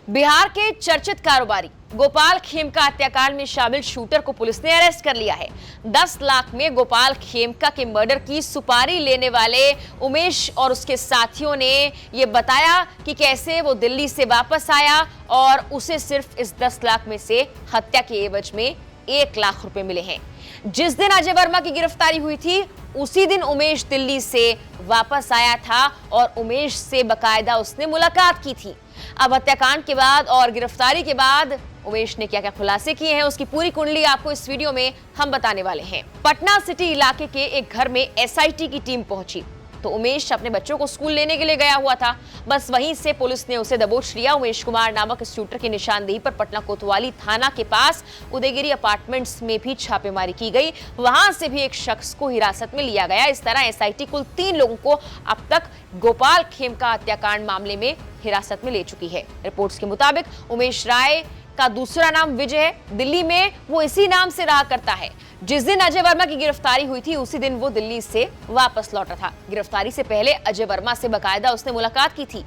बिहार के चर्चित कारोबारी गोपाल खेमका हत्याकांड में शामिल शूटर को पुलिस ने अरेस्ट कर लिया है। 10 लाख में गोपाल खेमका के मर्डर की सुपारी लेने वाले उमेश और उसके साथियों ने यह बताया कि कैसे वो दिल्ली से वापस आया और उसे सिर्फ इस 10 लाख में से हत्या के एवज में 1 लाख रुपए मिले हैं। जिस दिन अजय वर्मा की गिरफ्तारी हुई थी उसी दिन उमेश दिल्ली से वापस आया था और उमेश से बकायदा उसने मुलाकात की थी। अब हत्याकांड के बाद और गिरफ्तारी के बाद उमेश ने क्या क्या खुलासे किए हैं, उसकी पूरी कुंडली आपको इस वीडियो में हम बताने वाले हैं। पटना सिटी इलाके के एक घर में एसआईटी की टीम पहुंची तो उमेश अपने बच्चों को स्कूल लेने के लिए गया हुआ था। बस वहीं से पुलिस ने उसे दबोच लिया। उमेश कुमार नामक इस शूटर की निशानदेही पर पटना कोतवाली थाना के पास उदयगिरी अपार्टमेंट्स में भी छापेमारी की गई। वहां से भी एक शख्स को हिरासत में लिया गया। इस तरह एसआईटी कुल 3 लोगों को अब तक गोपाल खेमका हत्याकांड मामले में हिरासत में ले चुकी है। रिपोर्ट्स के मुताबिक उमेश राय का दूसरा नाम विजय है। दिल्ली में वो इसी नाम से रहा करता है। जिस दिन अजय वर्मा की गिरफ्तारी हुई थी उसी दिन वो दिल्ली से वापस लौटा था। गिरफ्तारी से पहले अजय वर्मा से बकायदा उसने मुलाकात की थी,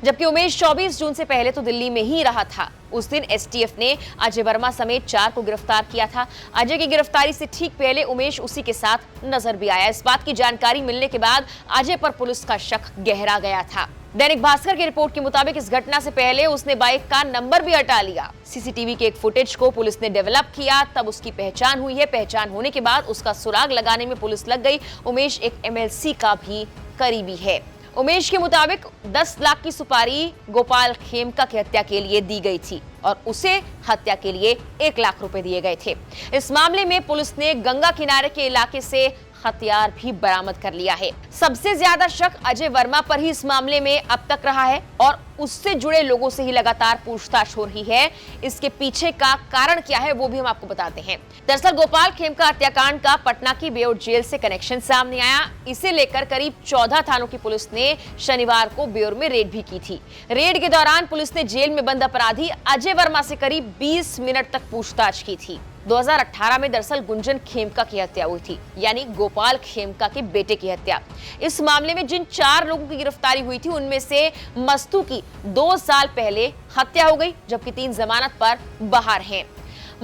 जबकि उमेश 24 जून से पहले तो दिल्ली में ही रहा था। उस दिन एसटीएफ ने अजय वर्मा समेत 4 को गिरफ्तार किया था। अजय की गिरफ्तारी से ठीक पहले उमेश उसी के साथ नजर भी आया। इस बात की जानकारी मिलने के बाद अजय पर पुलिस का शक गहरा गया था। दैनिक भास्कर की रिपोर्ट के मुताबिक इस घटना से पहले उसने बाइक का नंबर भी हटा लिया। सीसीटीवी के एक फुटेज को पुलिस ने डेवलप किया, तब उसकी पहचान हुई है। पहचान होने के बाद उसका सुराग लगाने में पुलिस लग गई। उमेश एक एमएलसी का भी करीबी है। उमेश के मुताबिक 10 लाख की सुपारी गोपाल खेमका की हत्या के लिए दी गई थी और उसे हत्या के लिए 1 लाख रुपए दिए गए थे। इस मामले में पुलिस ने गंगा किनारे के इलाके से हथियार भी बरामद कर लिया है। सबसे ज्यादा शक अजय वर्मा पर ही इस मामले में अब तक रहा है और उससे जुड़े लोगों से ही लगातार पूछताछ हो रही है। इसके पीछे का कारण क्या है वो भी हम आपको बताते हैं। दरअसल गोपाल खेमका हत्याकांड का पटना की बेउर जेल से कनेक्शन सामने आया। इसे लेकर करीब 14 थानों की पुलिस ने शनिवार को बेउर में रेड भी की थी। रेड के दौरान पुलिस ने जेल में बंद अपराधी अजय वर्मा से करीब 20 मिनट तक पूछताछ की थी। 2018 में दरअसल गुंजन खेमका की हत्या हुई थी, यानी गोपाल खेमका के बेटे की हत्या। इस मामले में जिन 4 लोगों की गिरफ्तारी हुई थी उनमें से मस्तू की 2 साल पहले हत्या हो गई, जबकि 3 जमानत पर बाहर हैं।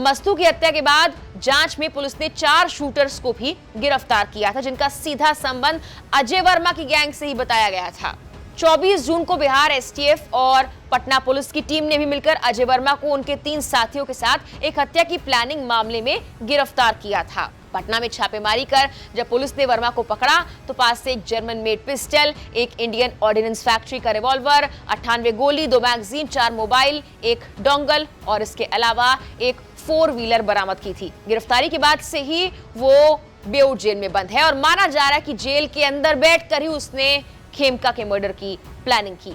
मस्तू की हत्या के बाद जांच में पुलिस ने 4 शूटर्स को भी गिरफ्तार किया था, जिनका सीधा संबंध अजय वर्मा की गैंग से ही बताया गया था। 24 जून को बिहार एसटीएफ और पटना पुलिस की टीम ने भी मिलकर अजय वर्मा को उनके 3 साथियों के साथ एक हत्या की प्लानिंग मामले में गिरफ्तार किया था। पटना में छापेमारी कर जब पुलिस ने वर्मा को पकड़ा तो पास से एक जर्मन मेड पिस्टल, एक इंडियन ऑर्डिनेंस फैक्ट्री का रिवॉल्वर, 98 गोली, 2 मैगजीन, 4 मोबाइल, एक डोंगल और इसके अलावा एक 4 व्हीलर बरामद की थी। गिरफ्तारी के बाद से ही वो बेउर जेल में बंद है और माना जा रहा है कि जेल के अंदर बैठकर ही उसने खेमका के मर्डर की प्लानिंग की।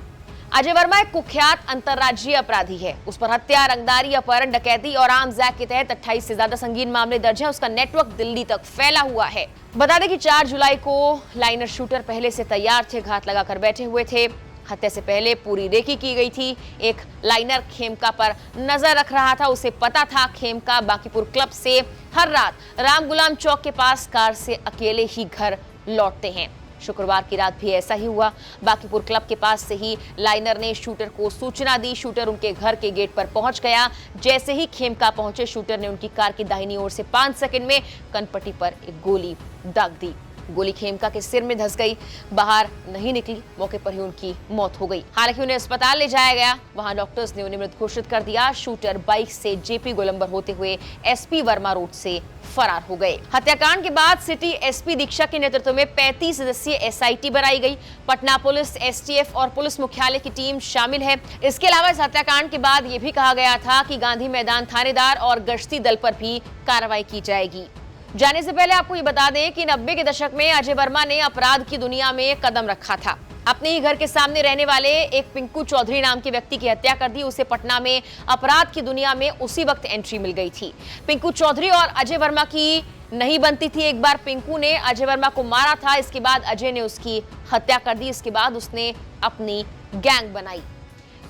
अजय वर्मा एक कुख्यात अंतर्राज्यीय अपराधी है। उस पर हत्या, रंगदारी, अपहरण, डकैती और आर्म्स एक्ट के तहत 28 से ज्यादा संगीन मामले दर्ज हैं। उसका नेटवर्क दिल्ली तक फैला हुआ है। बता दें कि 4 जुलाई को लाइनर शूटर पहले से तैयार थे, घात लगाकर बैठे हुए थे। हत्या से पहले पूरी रेकी की गई थी। एक लाइनर खेमका पर नजर रख रहा था। उसे पता था खेमका बांकीपुर क्लब से हर रात राम गुलाम चौक के पास कार से अकेले ही घर लौटते हैं। शुक्रवार की रात भी ऐसा ही हुआ। बांकीपुर क्लब के पास से ही लाइनर ने शूटर को सूचना दी। शूटर उनके घर के गेट पर पहुंच गया। जैसे ही खेमका पहुंचे, शूटर ने उनकी कार की दाहिनी ओर से 5 सेकंड में कनपट्टी पर एक गोली दाग दी। गोली खेमका के सिर में धंस गई, बाहर नहीं निकली। मौके पर ही उनकी मौत हो गई। हालांकि उन्हें अस्पताल ले जाया गया, वहां डॉक्टर्स ने उन्हें मृत घोषित कर दिया। शूटर बाइक से जेपी गोलंबर होते हुए एसपी वर्मा रोड से फरार हो गए। हत्याकांड के बाद सिटी एसपी दीक्षा के नेतृत्व में 35 सदस्यीय एसआईटी बनाई गई। पटना पुलिस, एसटीएफ और पुलिस मुख्यालय की टीम शामिल है। इसके अलावा इस हत्याकांड के बाद यह भी कहा गया था कि गांधी मैदान थानेदार और गश्ती दल पर भी कार्रवाई की जाएगी। जाने से पहले आपको ये बता दें कि 90 के दशक में अजय वर्मा ने अपराध की दुनिया में कदम रखा था। अपने ही घर के सामने रहने वाले एक पिंकू चौधरी नाम के व्यक्ति की हत्या कर दी। उसे पटना में अपराध की दुनिया में उसी वक्त एंट्री मिल गई थी। पिंकू चौधरी और अजय वर्मा की नहीं बनती थी। एक बार पिंकू ने अजय वर्मा को मारा था, इसके बाद अजय ने उसकी हत्या कर दी। इसके बाद उसने अपनी गैंग बनाई।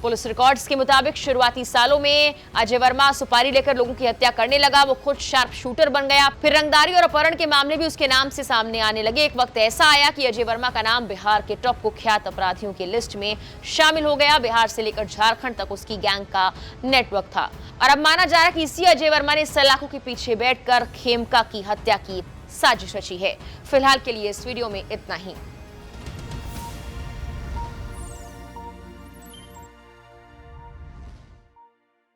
पुलिस रिकॉर्ड्स के मुताबिक शुरुआती सालों में अजय वर्मा सुपारी लेकर लोगों की हत्या करने लगा। वो खुद शार्प शूटर बन गया। फिर रंगदारी और अपहरण के मामले भी उसके नाम से सामने आने लगे। एक वक्त ऐसा आया कि अजय वर्मा का नाम बिहार के टॉप कुख्यात अपराधियों की लिस्ट में शामिल हो गया। बिहार से लेकर झारखंड तक उसकी गैंग का नेटवर्क था और अब माना जा रहा है कि इसी अजय वर्मा ने सलाखों के पीछे बैठकर खेमका की हत्या की साजिश रची है। फिलहाल के लिए इस वीडियो में इतना ही।